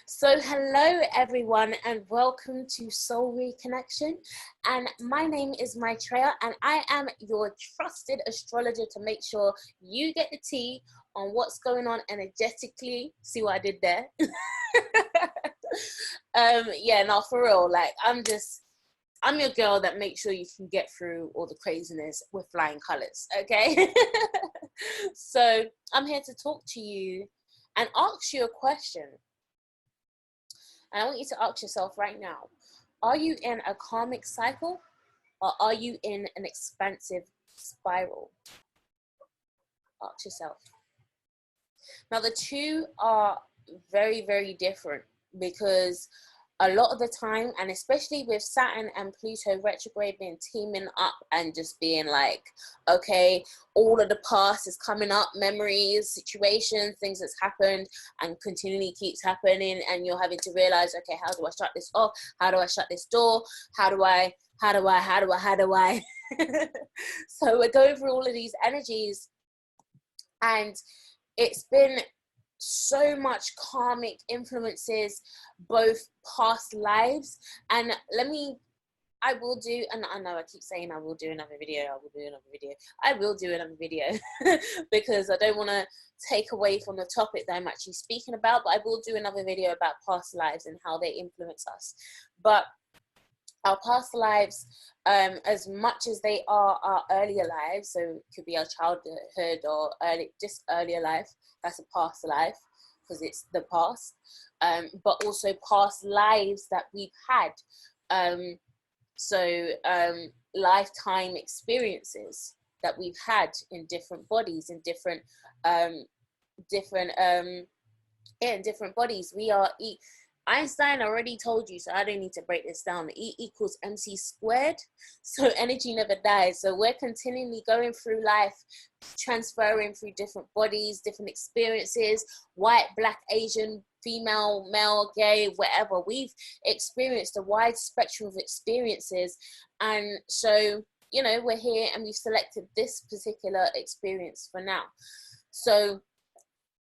So hello everyone and welcome to Soul Reconnection, and my name is Maitreya and I am your trusted astrologer to make sure you get the tea on what's going on energetically. See what I did there? Yeah, no, for real, like I'm your girl that makes sure you can get through all the craziness with flying colors, okay? So I'm here to talk to you and ask you a question. And I want you to ask yourself right now, are you in a karmic cycle or are you in an expansive spiral? Ask yourself. Now, the two are very, very different because a lot of the time, and especially with Saturn and Pluto retrograde being teaming up and just being like, okay, all of the past is coming up, memories, situations, things that's happened and continually keeps happening, and you're having to realize, okay, how do I shut this off? How do I shut this door? How do I? So we're going through all of these energies, and it's been so much karmic influences, both past lives, and I will do, and I know I keep saying I will do another video, because I don't want to take away from the topic that I'm actually speaking about, but I will do another video about past lives and how they influence us. But our past lives, as much as they are our earlier lives, so it could be our childhood or earlier life, that's a past life because it's the past, but also past lives that we've had, lifetime experiences that we've had in different bodies, in different bodies. We are Einstein already told you, so I don't need to break this down. E equals MC squared. So energy never dies. So we're continually going through life, transferring through different bodies, different experiences, white, black, Asian, female, male, gay, whatever. We've experienced a wide spectrum of experiences. And so, you know, we're here and we've selected this particular experience for now. So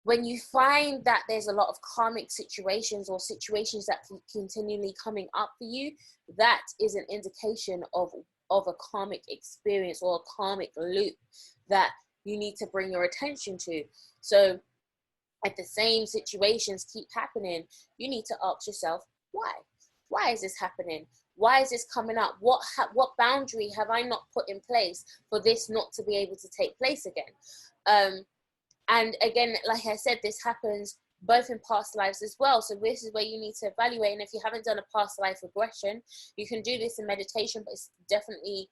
when you find that there's a lot of karmic situations or situations that keep continually coming up for you, that is an indication of a karmic experience or a karmic loop that you need to bring your attention to. So if the same situations keep happening, you need to ask yourself, why? Why is this happening? Why is this coming up? What boundary have I not put in place for this not to be able to take place again? And again, like I said, this happens both in past lives as well. So this is where you need to evaluate. And if you haven't done a past life regression, you can do this in meditation, but it's definitely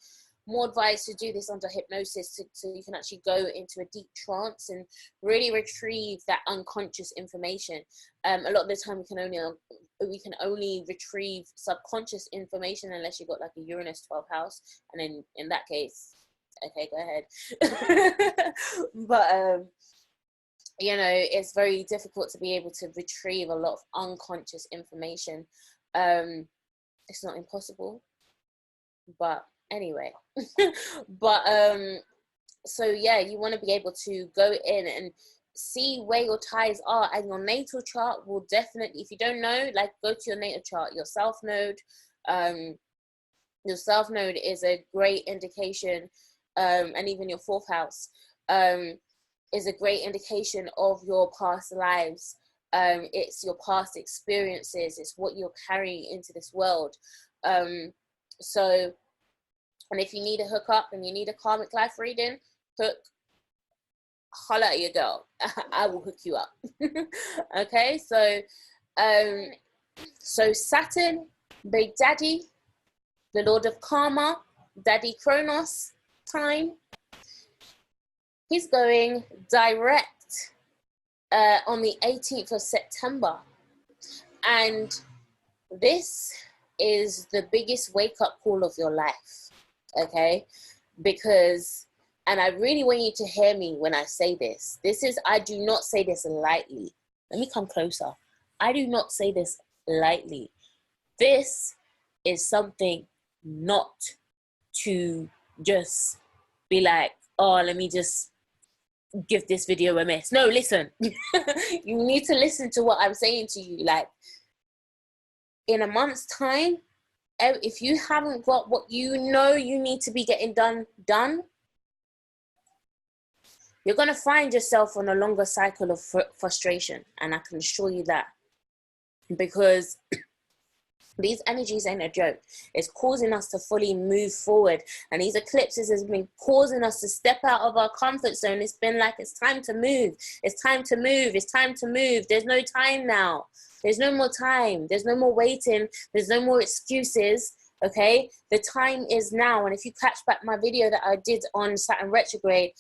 more advised to do this under hypnosis so you can actually go into a deep trance and really retrieve that unconscious information. A lot of the time we can only retrieve subconscious information unless you've got like a Uranus 12th house. And then in that case, okay, go ahead. But you know, it's very difficult to be able to retrieve a lot of unconscious information. It's not impossible, but anyway. But so yeah, you want to be able to go in and see where your ties are, and your natal chart will definitely, if you don't know, like, go to your natal chart, your south node. Your south node is a great indication, and even your fourth house is a great indication of your past lives. It's your past experiences. It's what you're carrying into this world. So, and if you need a hookup and you need a karmic life reading, holla at your girl. I will hook you up. Okay, so Saturn, Big Daddy, the Lord of Karma, Daddy Kronos time, he's going direct on the 18th of September. And this is the biggest wake-up call of your life, okay? Because, and I really want you to hear me when I say this. I do not say this lightly. Let me come closer. I do not say this lightly. This is something not to just be like, oh, let me just give this video a miss. No, listen. You need to listen to what I'm saying to you. Like, in a month's time, if you haven't got what you know you need to be getting done, you're going to find yourself on a longer cycle of frustration. And I can assure you that. Because these energies ain't a joke. It's causing us to fully move forward. And these eclipses has been causing us to step out of our comfort zone. It's been like, it's time to move. It's time to move. It's time to move. There's no time now. There's no more time. There's no more waiting. There's no more excuses. Okay? The time is now. And if you catch back my video that I did on Saturn retrograde,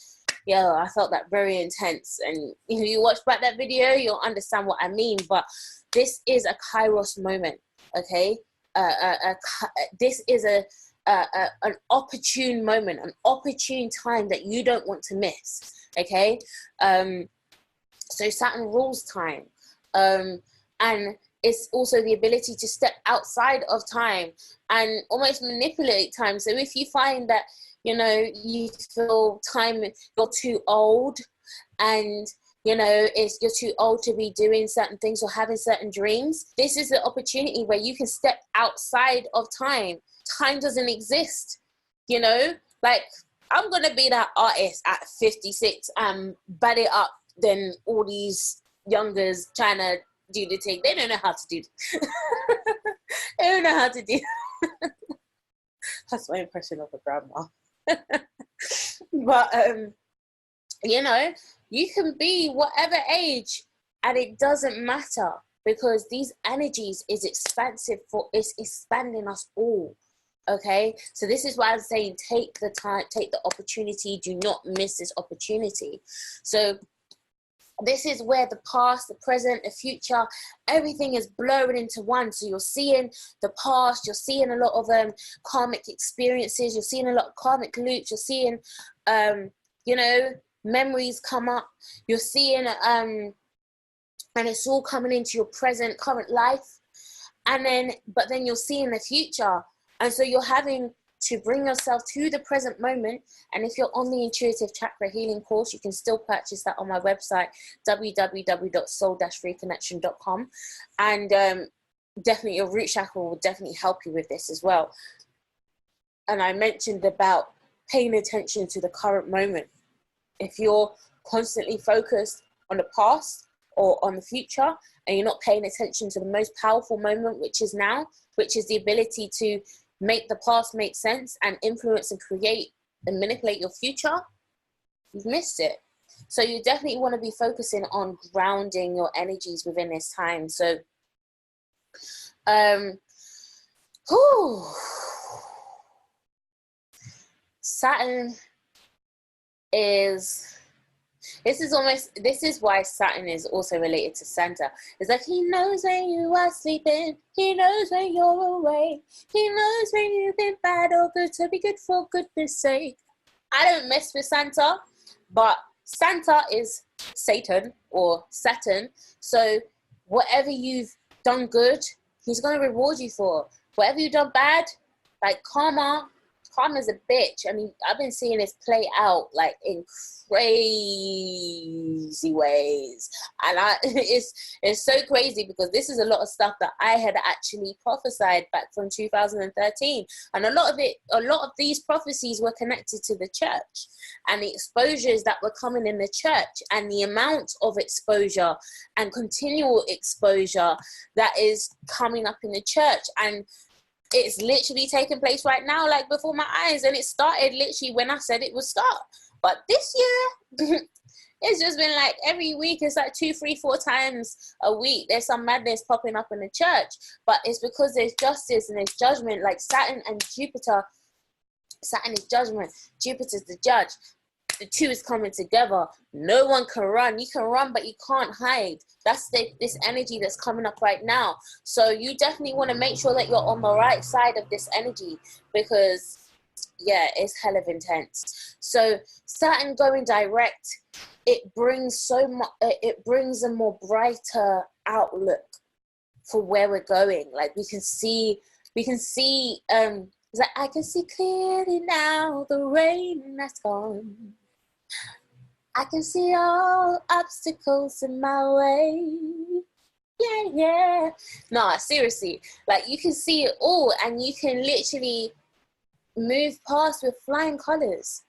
yeah, I felt that very intense. And if you watch back that video, you'll understand what I mean. But this is a Kairos moment. Okay, this is an opportune moment, an opportune time that you don't want to miss. Okay, so Saturn rules time, and it's also the ability to step outside of time and almost manipulate time. So if you find that, you know, you feel time, you're too old, and you know, you're too old to be doing certain things or having certain dreams, this is the opportunity where you can step outside of time. Time doesn't exist, you know? Like, I'm going to be that artist at 56 and bad it up than all these youngers trying to do the thing. They don't know how to do it. They don't know how to do it. That's my impression of a grandma. But, you know, you can be whatever age and it doesn't matter, because these energies is expansive it's expanding us all. Okay, so this is why I'm saying take the time, take the opportunity, do not miss this opportunity. So this is where the past, the present, the future, everything is blurring into one. So you're seeing the past, you're seeing a lot of karmic experiences, you're seeing a lot of karmic loops, you're seeing you know, memories come up, you're seeing and it's all coming into your present current life, and then but then you're seeing the future, and so you're having to bring yourself to the present moment. And if you're on the Intuitive Chakra Healing course, you can still purchase that on my website, www.soul-reconnection.com, and definitely your root chakra will definitely help you with this as well. And I mentioned about paying attention to the current moment. If you're constantly focused on the past or on the future, and you're not paying attention to the most powerful moment, which is now, which is the ability to make the past make sense and influence and create and manipulate your future, you've missed it. So you definitely want to be focusing on grounding your energies within this time. So, Saturn is, this is why Saturn is also related to Santa. It's like, he knows when you are sleeping, he knows when you're awake, he knows when you've been bad or good, to be good for goodness sake. I don't mess with Santa, but Santa is Satan or Saturn. So whatever you've done good, he's going to reward you for. Whatever you've done bad, like karma's a bitch. I mean, I've been seeing this play out like in crazy ways, and it's so crazy, because this is a lot of stuff that I had actually prophesied back from 2013, and a lot of these prophecies were connected to the church and the exposures that were coming in the church, and the amount of exposure and continual exposure that is coming up in the church. And it's literally taking place right now, like before my eyes. And it started literally when I said it would start. But this year, it's just been like every week, it's like 2, 3, 4 times a week, there's some madness popping up in the church. But it's because there's justice and there's judgment. Like Saturn and Jupiter, Saturn is judgment, Jupiter's the judge. The two is coming together. No one can run. You can run, but you can't hide. That's this energy that's coming up right now. So you definitely want to make sure that you're on the right side of this energy, because yeah, it's hell of intense. So Saturn going direct, it brings so much. It brings a more brighter outlook for where we're going. Like we can see. It's like, I can see clearly now the rain that's gone. I can see all obstacles in my way. Yeah, yeah. No, seriously. Like, you can see it all, and you can literally move past with flying colors.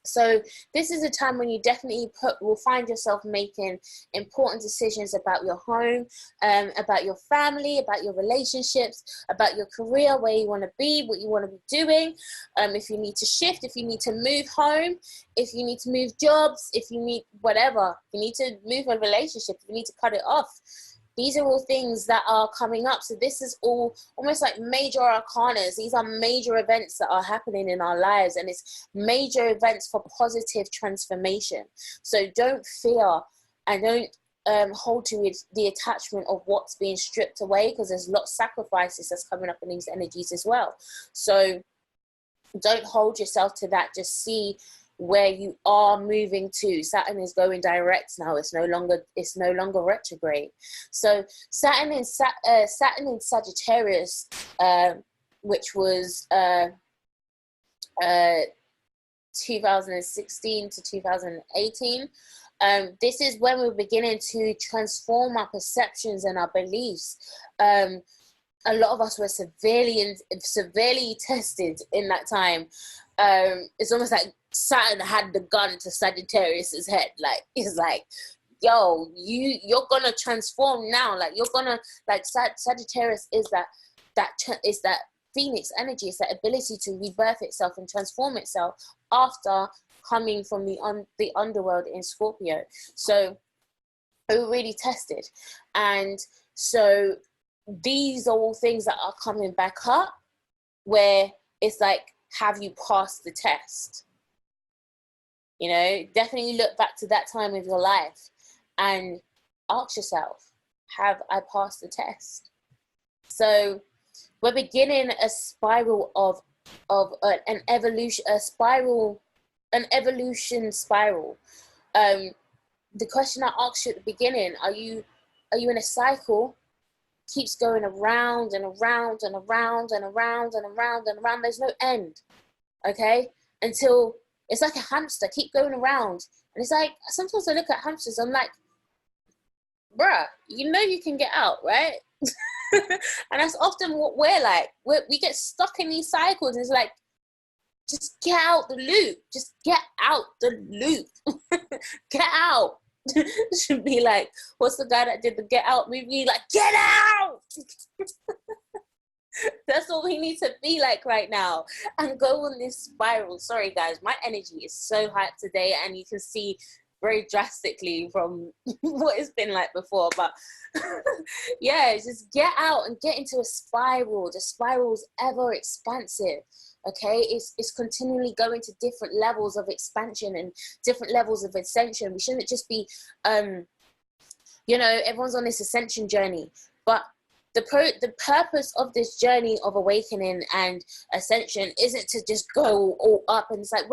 So this is a time when you definitely will find yourself making important decisions about your home, about your family, about your relationships, about your career, where you want to be, what you want to be doing, if you need to shift, if you need to move home, if you need to move jobs, if you need whatever, if you need to move a relationship, if you need to cut it off. These are all things that are coming up. So this is all almost like major arcanas. These are major events that are happening in our lives, and it's major events for positive transformation. So don't fear, and don't hold to the attachment of what's being stripped away, because there's lots of sacrifices that's coming up in these energies as well. So don't hold yourself to that. Just see where you are moving to. Saturn is going direct now. It's no longer retrograde. So Saturn in Sagittarius, which was 2016 to 2018. This is when we're beginning to transform our perceptions and our beliefs. A lot of us were severely tested in that time. It's almost like Saturn had the gun to Sagittarius's head. Like, it's like, yo, you're gonna transform now. Like, you're gonna, like, Sagittarius is that Phoenix energy. It's that ability to rebirth itself and transform itself after coming from the underworld in Scorpio. So we were really tested, and so these are all things that are coming back up, where it's like, have you passed the test? You know, definitely look back to that time of your life and ask yourself, have I passed the test? So we're beginning a spiral of an evolution spiral. The question I asked you at the beginning, are you in a cycle? Keeps going around and around and around and around and around and around. There's no end, okay? Until it's like a hamster, keep going around. And it's like, sometimes I look at hamsters, I'm like, bruh, you know you can get out, right? And that's often what we're like. We get stuck in these cycles. And it's like, just get out the loop. Just get out the loop. Get out. Should be like, what's the guy that did the Get Out movie? Like, get out! That's what we need to be like right now, and go on this spiral. Sorry guys, my energy is so high today, and you can see very drastically from what it's been like before, but yeah, just get out and get into a spiral. The spiral is ever expansive. Okay, it's continually going to different levels of expansion and different levels of ascension. We shouldn't just be, you know, everyone's on this ascension journey, but the purpose of this journey of awakening and ascension isn't to just go all up. And it's like,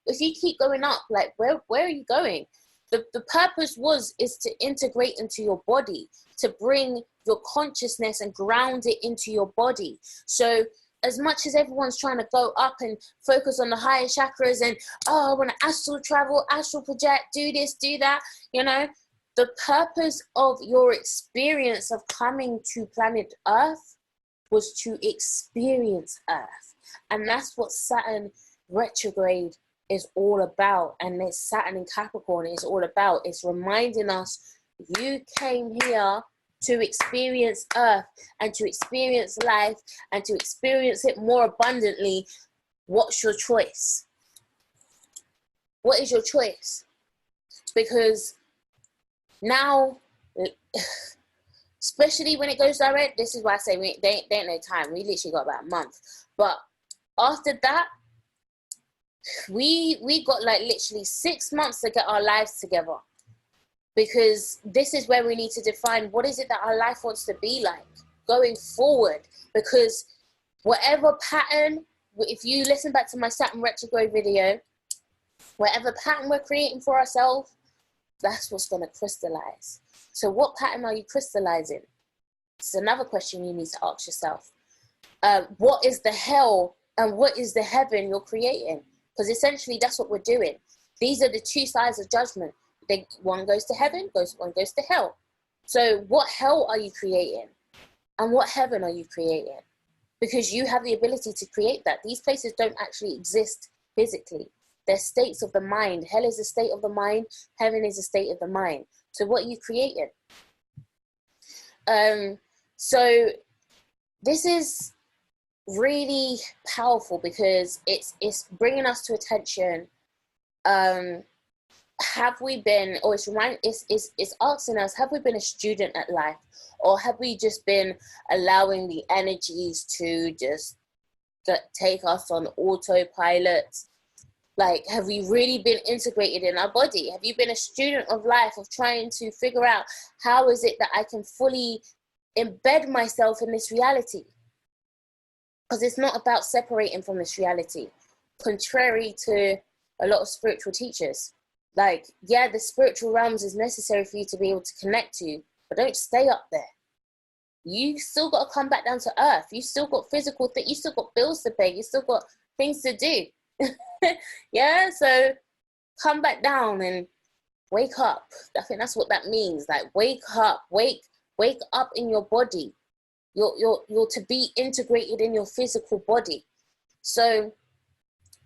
if you keep going up, like, where are you going? The purpose is to integrate into your body, to bring your consciousness and ground it into your body. So as much as everyone's trying to go up and focus on the higher chakras and, oh, I want to astral travel, astral project, do this, do that, you know, the purpose of your experience of coming to planet Earth was to experience Earth. And that's what Saturn retrograde is all about. And this Saturn in Capricorn is all about. It's reminding us, you came here to experience Earth and to experience life and to experience it more abundantly. What's your choice? What is your choice? Because now, especially when it goes direct, this is why I say they ain't no time. We literally got about a month. But after that, we got like literally 6 months to get our lives together. Because this is where we need to define what is it that our life wants to be like going forward. Because whatever pattern, if you listen back to my Saturn retrograde video, whatever pattern we're creating for ourselves, that's what's going to crystallize. So what pattern are you crystallizing? It's another question you need to ask yourself. What is the hell and what is the heaven you're creating? Because essentially that's what we're doing. These are the two sides of judgment. One goes to heaven, one goes to hell. So what hell are you creating? And what heaven are you creating? Because you have the ability to create that. These places don't actually exist physically. They're states of the mind. Hell is a state of the mind. Heaven is a state of the mind. So what are you creating? So this is really powerful because it's bringing us to attention. Have we been, or it's asking us, have we been a student at life, or have we just been allowing the energies to just take us on autopilot? Like, have we really been integrated in our body? Have you been a student of life, of trying to figure out how is it that I can fully embed myself in this reality? Because it's not about separating from this reality, contrary to a lot of spiritual teachers. Like, yeah, the spiritual realms is necessary for you to be able to connect to, but don't stay up there. You still got to come back down to earth. You still got physical things. You still got bills to pay. You still got things to do. Yeah, so come back down and wake up. I think that's what that means. Like, wake up, wake up in your body. You're to be integrated in your physical body. So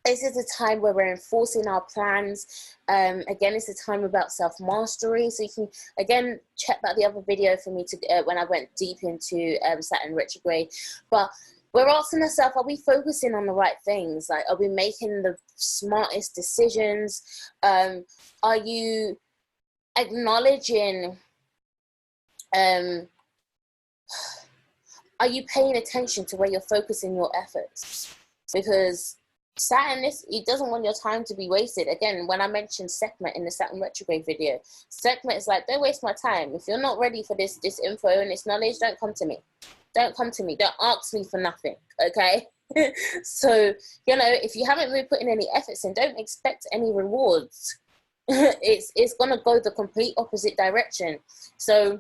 this is a time where we're enforcing our plans. Again, it's a time about self-mastery. So you can, again, check out the other video for me to when I went deep into Saturn retrograde. But we're asking ourselves, are we focusing on the right things? Like, are we making the smartest decisions? Are you acknowledging, are you paying attention to where you're focusing your efforts? Because Saturn, he doesn't want your time to be wasted. Again, when I mentioned Sekhmet in the Saturn retrograde video, Sekhmet is like, don't waste my time. If you're not ready for this info and this knowledge, don't come to me. Don't come to me. Don't ask me for nothing, okay? So, you know, if you haven't been putting any efforts in, don't expect any rewards. It's going to go the complete opposite direction. So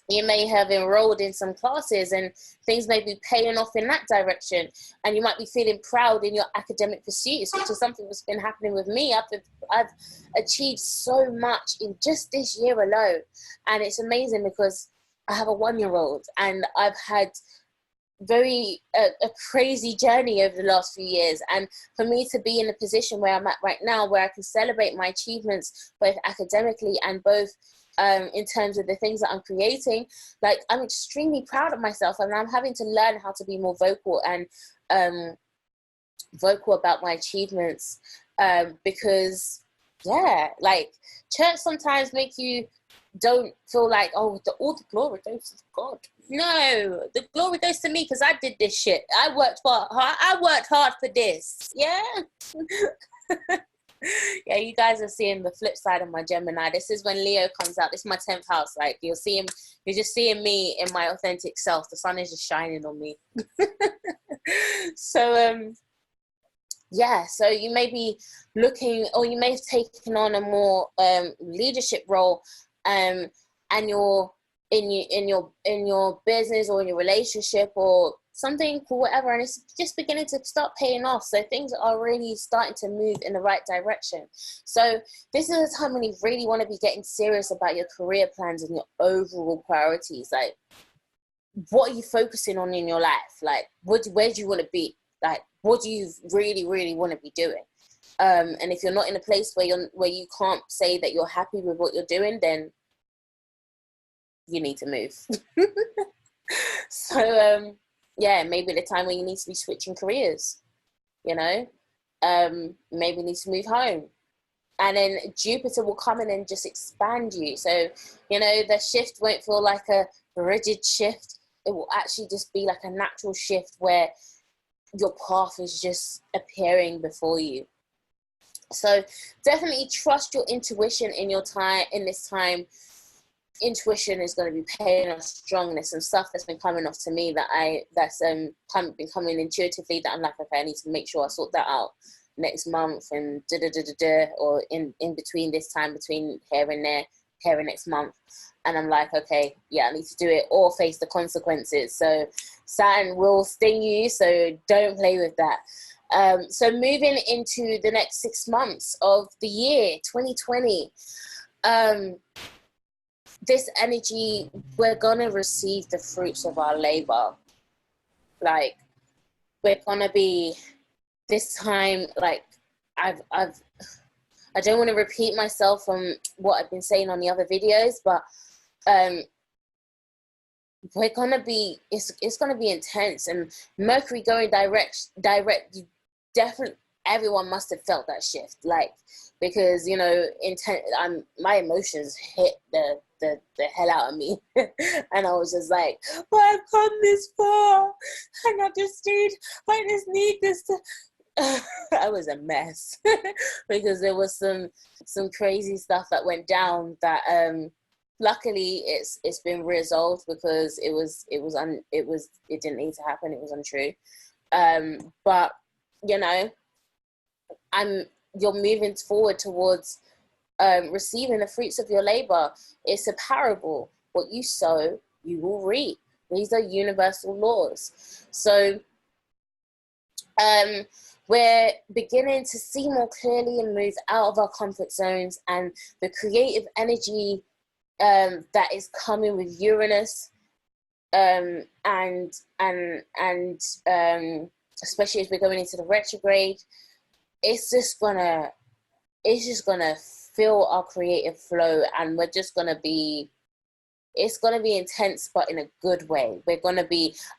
you may have enrolled in some classes and things may be paying off in that direction, and you might be feeling proud in your academic pursuits, which is something that's been happening with me. I've achieved so much in just this year alone, and it's amazing because I have a 1-year-old and I've had a crazy journey over the last few years, and for me to be in a position where I'm at right now, where I can celebrate my achievements both academically and both in terms of the things that I'm creating, like, I'm extremely proud of myself, and I'm having to learn how to be more vocal and vocal about my achievements, because yeah, like, church sometimes make you don't feel like, oh, all the glory goes to God. No, the glory goes to me because I did this shit. I worked hard for this. Yeah. Yeah, you guys are seeing the flip side of my Gemini. This is when Leo comes out. This is my 10th house. Like, you're just seeing me in my authentic self. The sun is just shining on me. So yeah, so you may be looking, or you may have taken on a more leadership role, and you're in your business or in your relationship or something, or whatever, and it's just beginning to start paying off. So things are really starting to move in the right direction. So this is a time when you really want to be getting serious about your career plans and your overall priorities. Like, what are you focusing on in your life? Like, where do you want to be? Like, what do you really, really want to be doing? And if you're not in a place where you can't say that you're happy with what you're doing, then you need to move. So yeah, maybe the time when you need to be switching careers, you know, maybe you need to move home, and then Jupiter will come in and just expand you. So, you know, the shift won't feel like a rigid shift. It will actually just be like a natural shift where your path is just appearing before you. So definitely trust your intuition in this time. Intuition is going to be paying off strong. There's some stuff that's been coming off to me that's been coming intuitively, that I'm like, okay, I need to make sure I sort that out next month, and or in between this time, between here and there, here and next month. And I'm like, okay, yeah, I need to do it or face the consequences. So Saturn will sting you, so don't play with that. So moving into the next 6 months of the year 2020, this energy, we're gonna receive the fruits of our labor. Like, we're gonna be, this time, like, I don't want to repeat myself from what I've been saying on the other videos, but we're gonna be, it's gonna be intense. And Mercury going direct, you definitely, everyone must have felt that shift, like, because, you know, my emotions hit the hell out of me. And I was just like, well, I've come this far and I just need this to I was a mess. Because there was some crazy stuff that went down that luckily it's been resolved, because it didn't need to happen. It was untrue. But you know, you're moving forward towards receiving the fruits of your labor. It's a parable. What you sow, you will reap. These are universal laws. So we're beginning to see more clearly and move out of our comfort zones, and the creative energy that is coming with Uranus, and especially as we're going into the retrograde, it's just gonna fill our creative flow, and we're just gonna be, it's gonna be intense, but in a good way.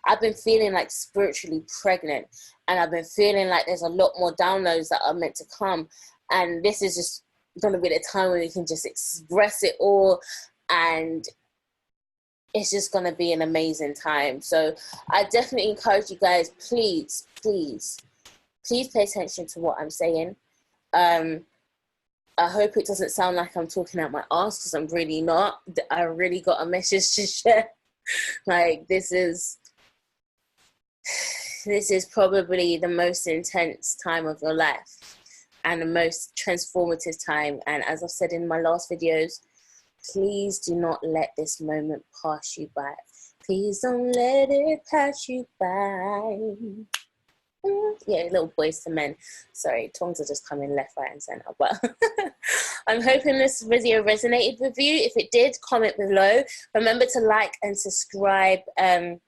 I've been feeling like spiritually pregnant, and I've been feeling like there's a lot more downloads that are meant to come, and this is just gonna be the time when we can just express it all, and it's just gonna be an amazing time. So I definitely encourage you guys, please pay attention to what I'm saying. I hope it doesn't sound like I'm talking out my ass, because I'm really not. I really got a message to share. Like, this is probably the most intense time of your life, and the most transformative time. And as I've said in my last videos, please do not let this moment pass you by. Please don't let it pass you by. Yeah, little boys to men. Sorry, tongues are just coming left, right, and center. But I'm hoping this video resonated with you. If it did, comment below. Remember to like and subscribe, and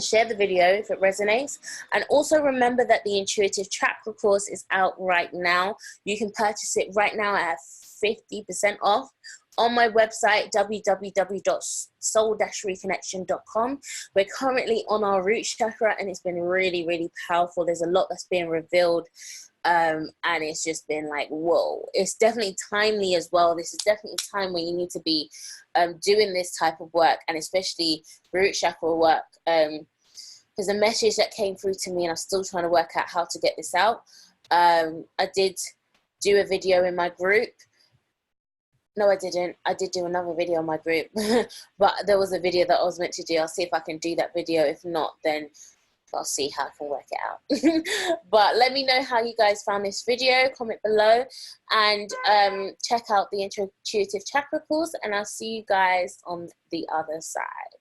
share the video if it resonates. And also remember that the Intuitive Chakra course is out right now. You can purchase it right now at 50% off on my website, www.soul-reconnection.com. We're currently on our root chakra, and it's been really, really powerful. There's a lot that's being revealed, and it's just been like, whoa. It's definitely timely as well. This is definitely time when you need to be doing this type of work, and especially root chakra work. There's a message that came through to me, and I'm still trying to work out how to get this out. I did do a video in my group. No, I didn't. I did do another video on my group, but there was a video that I was meant to do. I'll see if I can do that video. If not, then I'll see how I can work it out. But let me know how you guys found this video. Comment below, and check out the Intuitive Chakra course, and I'll see you guys on the other side.